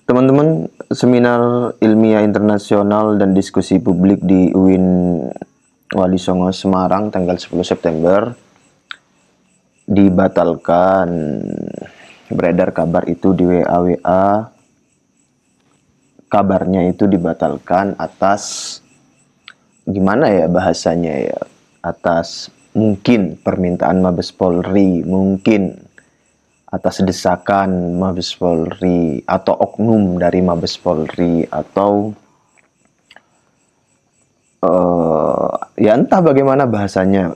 Teman-teman, seminar ilmiah internasional dan diskusi publik di UIN Wali Songo Semarang tanggal 10 September dibatalkan. Beredar kabar itu di WA. Kabarnya itu dibatalkan atas gimana ya bahasanya ya? Atas mungkin permintaan Mabes Polri, mungkin atas desakan Mabes Polri atau oknum dari Mabes Polri atau ya entah bagaimana bahasanya.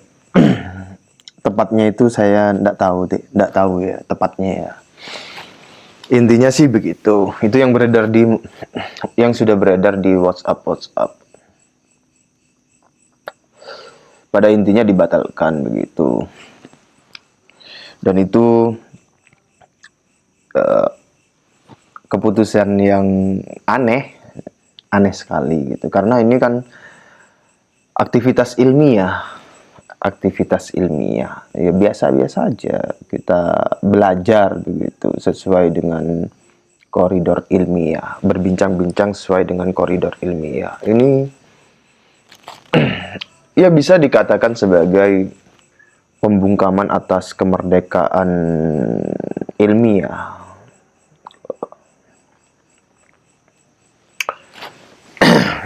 Tepatnya itu saya tidak tahu ya tepatnya ya. Intinya sih begitu. Itu yang sudah beredar di WhatsApp. Pada intinya dibatalkan begitu. Dan itu keputusan yang aneh sekali gitu. Karena ini kan aktivitas ilmiah ya biasa-biasa aja kita belajar begitu sesuai dengan koridor ilmiah, berbincang-bincang sesuai dengan koridor ilmiah. Ini ya bisa dikatakan sebagai pembungkaman atas kemerdekaan ilmiah.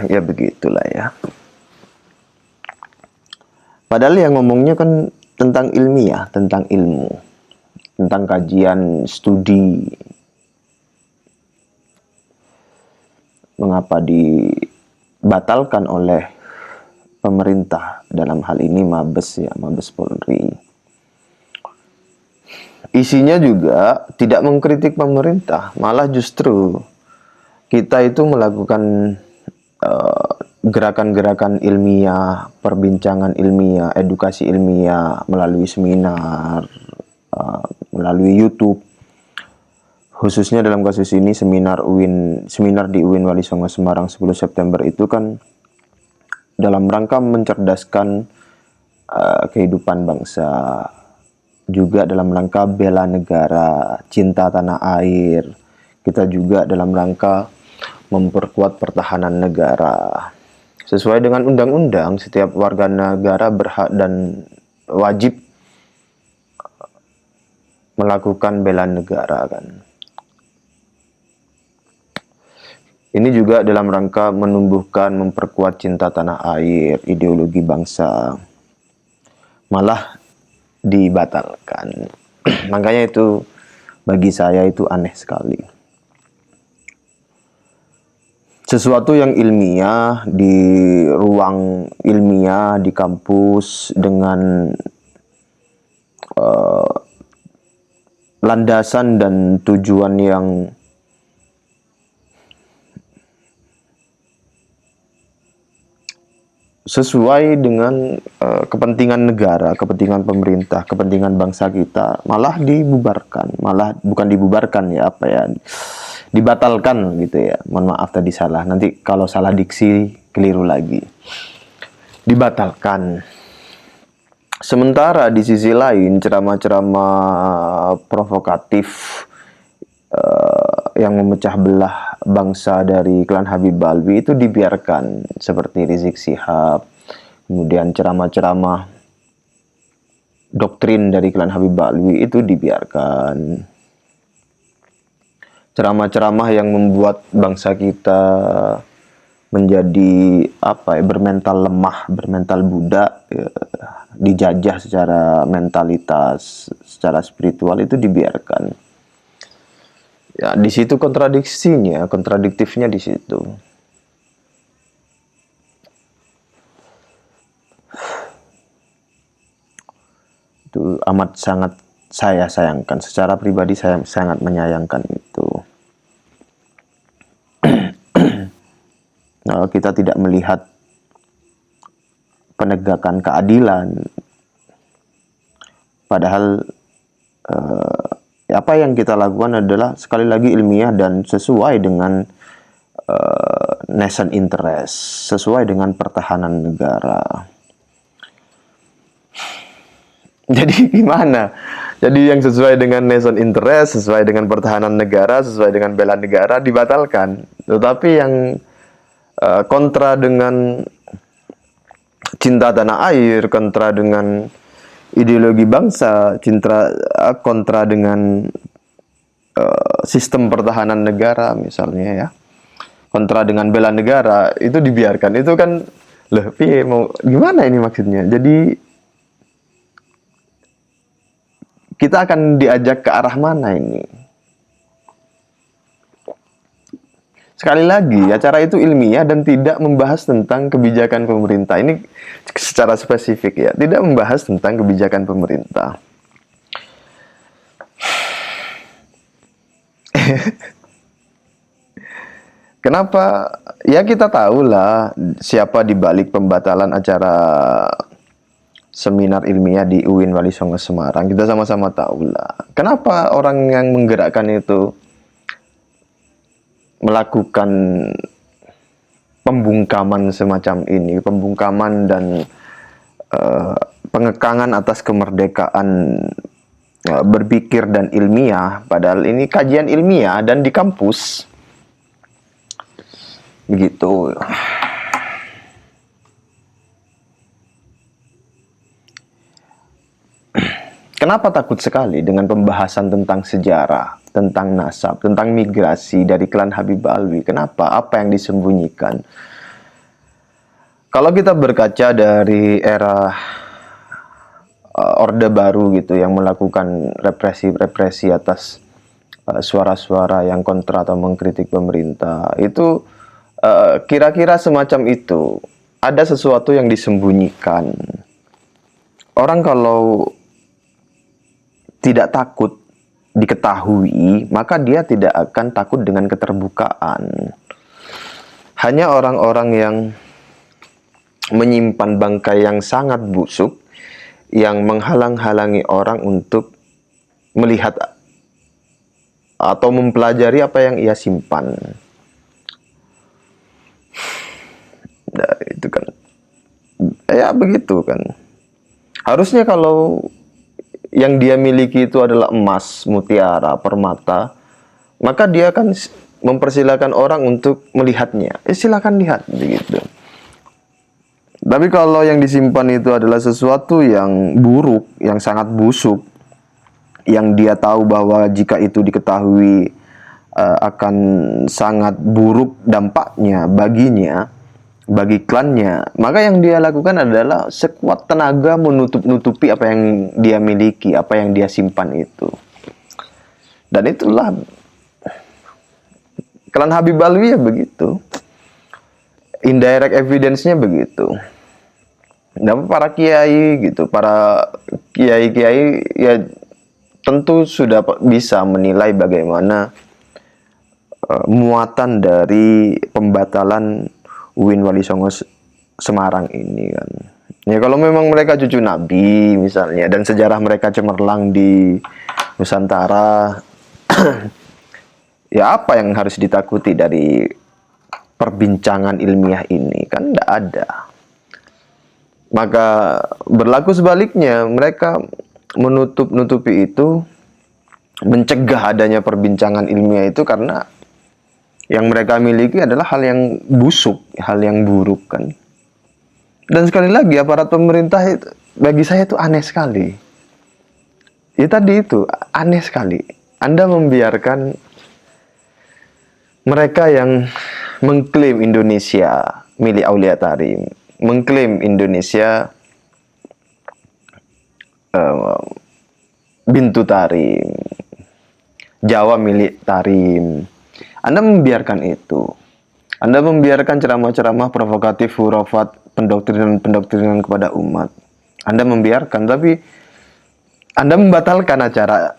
Ya begitulah ya. Padahal yang ngomongnya kan tentang ilmiah, tentang ilmu, tentang kajian studi. Mengapa dibatalkan oleh pemerintah, dalam hal ini Mabes Polri. Isinya juga tidak mengkritik pemerintah, malah justru kita itu melakukan gerakan-gerakan ilmiah, perbincangan ilmiah, edukasi ilmiah melalui seminar, melalui YouTube. Khususnya dalam kasus ini seminar di UIN Wali Songo Semarang 10 September itu kan dalam rangka mencerdaskan kehidupan bangsa, juga dalam rangka bela negara, cinta tanah air. Kita juga dalam rangka memperkuat pertahanan negara. Sesuai dengan undang-undang, setiap warga negara berhak dan wajib melakukan bela negara kan. Ini juga dalam rangka menumbuhkan, memperkuat cinta tanah air, ideologi bangsa. Malah dibatalkan. Makanya itu bagi saya itu aneh sekali. Sesuatu yang ilmiah di ruang ilmiah di kampus dengan landasan dan tujuan yang sesuai dengan kepentingan negara, kepentingan pemerintah, kepentingan bangsa kita, malah dibubarkan, malah bukan dibubarkan ya dibatalkan gitu ya. Mohon maaf tadi salah. Nanti kalau salah diksi keliru lagi. Dibatalkan. Sementara di sisi lain ceramah-ceramah provokatif yang memecah belah bangsa dari klan Habib Alwi itu dibiarkan, seperti Rizik Syihab. Kemudian ceramah-ceramah doktrin dari klan Habib Alwi itu dibiarkan. Ceramah-ceramah yang membuat bangsa kita menjadi bermental lemah, bermental budak, dijajah secara mentalitas, secara spiritual, itu dibiarkan. Ya, di situ kontradiktifnya di situ. Itu amat sangat saya sayangkan. Secara pribadi saya sangat menyayangkan itu. Kita tidak melihat penegakan keadilan. Padahal apa yang kita lakukan adalah sekali lagi ilmiah dan sesuai dengan nation interest, sesuai dengan pertahanan negara. Jadi gimana? Jadi yang sesuai dengan nation interest, sesuai dengan pertahanan negara, sesuai dengan bela negara dibatalkan. Tetapi yang kontra dengan cinta tanah air, kontra dengan ideologi bangsa, kontra dengan sistem pertahanan negara misalnya ya, kontra dengan bela negara, itu dibiarkan. Itu kan lebih mau gimana ini maksudnya? Jadi kita akan diajak ke arah mana ini? Sekali lagi, acara itu ilmiah dan tidak membahas tentang kebijakan pemerintah. Ini secara spesifik ya, tidak membahas tentang kebijakan pemerintah. Kenapa? Ya kita tahulah siapa di balik pembatalan acara seminar ilmiah di UIN Wali Songo Semarang. Kita sama-sama tahulah. Kenapa orang yang menggerakkan itu melakukan pembungkaman semacam ini, pembungkaman dan pengekangan atas kemerdekaan berpikir dan ilmiah, padahal ini kajian ilmiah dan di kampus. Begitu. Kenapa takut sekali dengan pembahasan tentang sejarah, tentang nasab, tentang migrasi dari klan Habib Alwi? Kenapa? Apa yang disembunyikan? Kalau kita berkaca dari era Orde Baru gitu yang melakukan represi atas suara-suara yang kontra atau mengkritik pemerintah, itu kira-kira semacam itu. Ada sesuatu yang disembunyikan. Orang kalau tidak takut diketahui, maka dia tidak akan takut dengan keterbukaan. Hanya orang-orang yang menyimpan bangkai yang sangat busuk, yang menghalang-halangi orang untuk melihat atau mempelajari apa yang ia simpan. Nah, itu kan, ya begitu kan. Harusnya kalau yang dia miliki itu adalah emas, mutiara, permata, maka dia akan mempersilahkan orang untuk melihatnya. Silakan lihat, begitu. Tapi kalau yang disimpan itu adalah sesuatu yang buruk, yang sangat busuk, yang dia tahu bahwa jika itu diketahui akan sangat buruk dampaknya baginya, bagi klannya, maka yang dia lakukan adalah sekuat tenaga menutup-nutupi apa yang dia miliki, apa yang dia simpan itu. Dan itulah klan Habib Alwi ya begitu. Indirect evidence-nya begitu. Dan para kiai gitu, para kiai-kiai ya tentu sudah bisa menilai bagaimana muatan dari pembatalan UIN Wali Songo Semarang ini kan. Ya kalau memang mereka cucu Nabi misalnya dan sejarah mereka cemerlang di Nusantara, ya apa yang harus ditakuti dari perbincangan ilmiah ini? Kan tidak ada. Maka berlaku sebaliknya, mereka menutup-nutupi itu, mencegah adanya perbincangan ilmiah itu karena yang mereka miliki adalah hal yang busuk, hal yang buruk kan. Dan sekali lagi aparat pemerintah itu, bagi saya itu aneh sekali. Ya tadi itu aneh sekali. Anda membiarkan mereka yang mengklaim Indonesia milik Aulia Tarim, mengklaim Indonesia Bintu Tarim, Jawa milik Tarim. Anda membiarkan itu. Anda membiarkan ceramah-ceramah provokatif, hurafat, pendoktrinan kepada umat. Anda membiarkan, tapi Anda membatalkan acara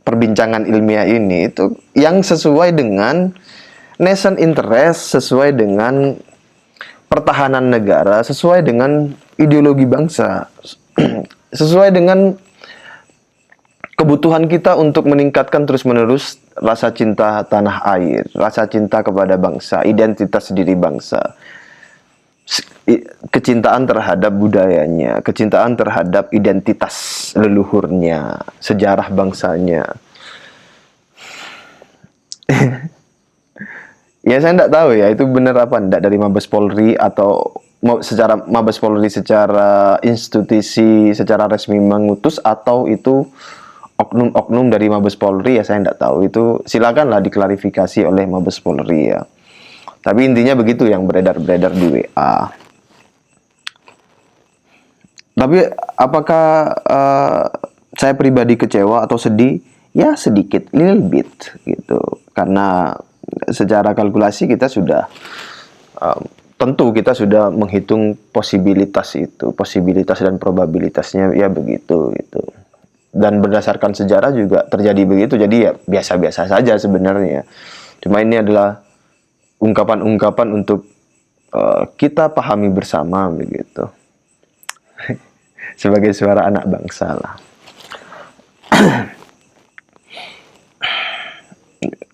perbincangan ilmiah ini itu yang sesuai dengan nation interest, sesuai dengan pertahanan negara, sesuai dengan ideologi bangsa, sesuai dengan kebutuhan kita untuk meningkatkan terus-menerus rasa cinta tanah air, rasa cinta kepada bangsa, identitas diri bangsa. kecintaan terhadap budayanya, kecintaan terhadap identitas leluhurnya, sejarah bangsanya. Ya saya tidak tahu ya itu benar apa enggak dari Mabes Polri atau secara Mabes Polri secara institusi secara resmi mengutus atau itu oknum-oknum dari Mabes Polri, ya saya tidak tahu. Itu silakanlah diklarifikasi oleh Mabes Polri ya. Tapi intinya begitu yang beredar-beredar di WA. Tapi apakah saya pribadi kecewa atau sedih? Ya sedikit, little bit gitu. Karena secara kalkulasi kita sudah tentu kita sudah menghitung posibilitas itu, posibilitas dan probabilitasnya ya begitu gitu. Dan berdasarkan sejarah juga terjadi begitu. Jadi ya biasa-biasa saja sebenarnya. Cuma ini adalah ungkapan-ungkapan untuk kita pahami bersama begitu. Sebagai suara anak bangsa lah.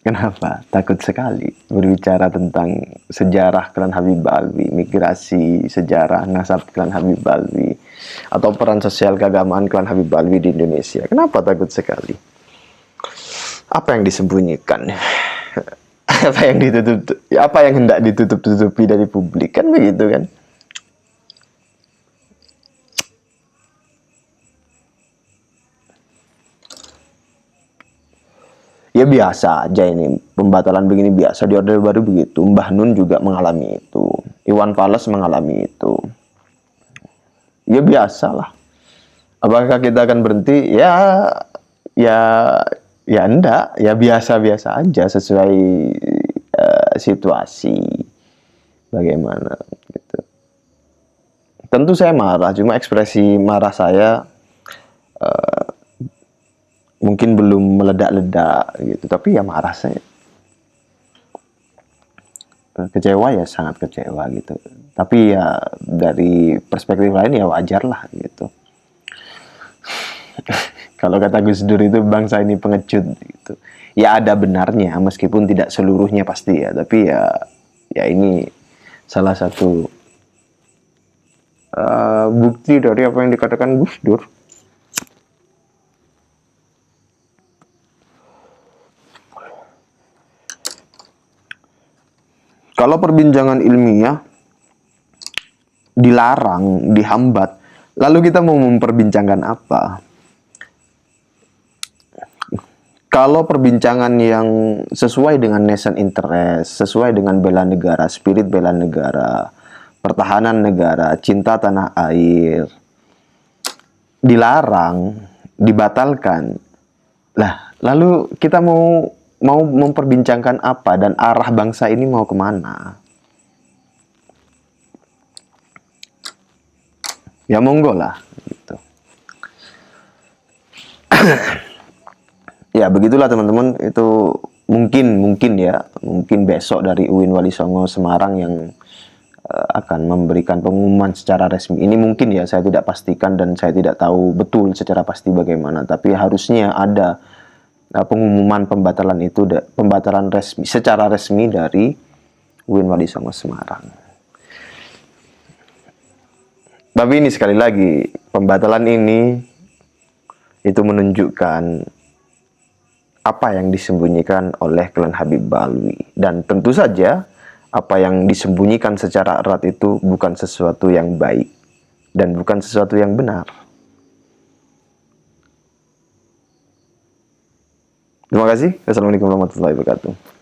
Kenapa? Takut sekali berbicara tentang sejarah klan Habib Alwi, migrasi, sejarah, nasab klan Habib Alwi, atau peran sosial keagamaan klan Habib Alwi di Indonesia. Kenapa takut sekali? Apa yang disembunyikan? Apa yang ditutup? Apa yang hendak ditutup-tutupi dari publik? Kan begitu kan? Ya biasa aja ini, pembatalan begini biasa, di Orde Baru begitu. Mbah Nun juga mengalami itu, Iwan Fals mengalami itu. Ya biasalah. Apakah kita akan berhenti? Ya, ya enggak. Ya biasa-biasa aja sesuai situasi. Bagaimana gitu. Tentu saya marah, cuma ekspresi marah saya mungkin belum meledak-ledak gitu, tapi ya marah saya. Kecewa ya sangat kecewa gitu. Tapi ya dari perspektif lain ya wajar lah gitu. Kalau kata Gus Dur itu bangsa ini pengecut gitu. Ya ada benarnya meskipun tidak seluruhnya pasti ya, tapi ya ini salah satu bukti dari apa yang dikatakan Gus Dur. Kalau perbincangan ilmiah dilarang, dihambat, lalu kita mau memperbincangkan apa? Kalau perbincangan yang sesuai dengan nation interest, sesuai dengan bela negara, spirit bela negara, pertahanan negara, cinta tanah air, dilarang, dibatalkan. Lah, lalu kita mau memperbincangkan apa dan arah bangsa ini mau kemana? Ya monggo lah gitu. Ya begitulah teman-teman, itu mungkin besok dari UIN Wali Songo Semarang yang akan memberikan pengumuman secara resmi. Ini mungkin ya, saya tidak pastikan dan saya tidak tahu betul secara pasti bagaimana, tapi harusnya ada pengumuman pembatalan itu, pembatalan resmi secara resmi dari UIN Wali Songo Semarang. Tapi ini sekali lagi, pembatalan ini itu menunjukkan apa yang disembunyikan oleh klan Habib Alwi. Dan tentu saja apa yang disembunyikan secara erat itu bukan sesuatu yang baik dan bukan sesuatu yang benar. Terima kasih. Wassalamualaikum warahmatullahi wabarakatuh.